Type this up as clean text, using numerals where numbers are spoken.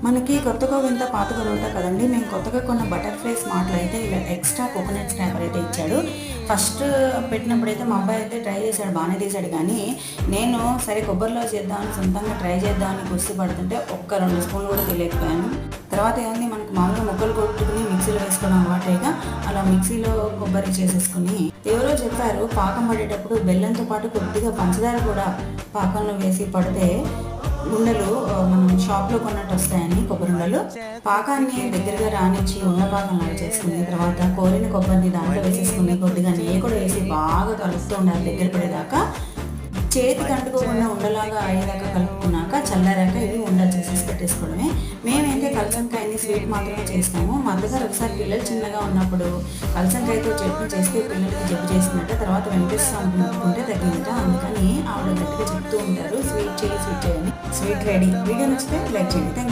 మనకి కొత్తగా వింత పాతగా ఉంటాయి కదండి. మేము కొత్తగా కొన్న బటర్‌ఫ్లై స్మార్ట్‌లో అయితే ఇలా ఎక్స్ట్రా కోకోనట్ స్నాపర్ అయితే ఇచ్చాడు. ఫస్ట్ పెట్టినప్పుడైతే మా అబ్బాయి అయితే ట్రై చేశాడు, బాగానే తీశాడు. కానీ నేను సరే కొబ్బరిలో చేద్దామని సొంతంగా ట్రై చేద్దామని కుస్తీ పడుతుంటే ఒక్క 2 స్పూన్లు కూడా తీయలేకపోయాను. తర్వాత ఏముంది, మనకు మామూలుగా ముక్కలు కొట్టుకుని మిక్సీలో వేసుకోవడం అలవాటేగా, అలా మిక్సీలో కొబ్బరి చేసేసుకుని, ఎవరో చెప్పారు పాకం పడేటప్పుడు బెల్లంతో పాటు కొద్దిగా పంచదార కూడా పాకంలో వేసి పడితే ఉండలు మనం షాప్లో కొన్నట్టు వస్తాయని, కొబ్బరి ఉండలు. పాకాన్ని దగ్గరగా రానిచ్చి ఉన్న పాకం లాగా చేసుకుని, తర్వాత కోరిన కొబ్బరిని దాంట్లో వేసేసుకుని కొద్దిగా నెయ్యి కూడా వేసి బాగా కలుపుతూ ఉండాలి దగ్గర పడేదాకా. చేతికి అంటుకోకుండా ఉండలాగా అయ్యేదాకా కలుపుకున్నాక చల్లారాక ఇవి ఉండలు చేసేసి పెట్టేసుకోవడమే. మేమైతే కలసంకాయని స్వీట్ మాత్రమే చేస్తాము. మా అత్తగారు ఒకసారి పిల్లలు చిన్నగా ఉన్నప్పుడు కలసంకాయతో చట్నీ చేస్తే పిల్లలకి జబ్బు చేసినట్ట, తర్వాత వెంకటేశ్వర నొప్పుకుంటే తగ్గిందట. అందుకని ఆవిడ గట్టిగా చెప్తూ ఉంటారు, స్వీట్ చేయి స్వీట్ చేయని. Sweet ready. వీడియో నచ్చితే లైక్ చేయండి. Thank you.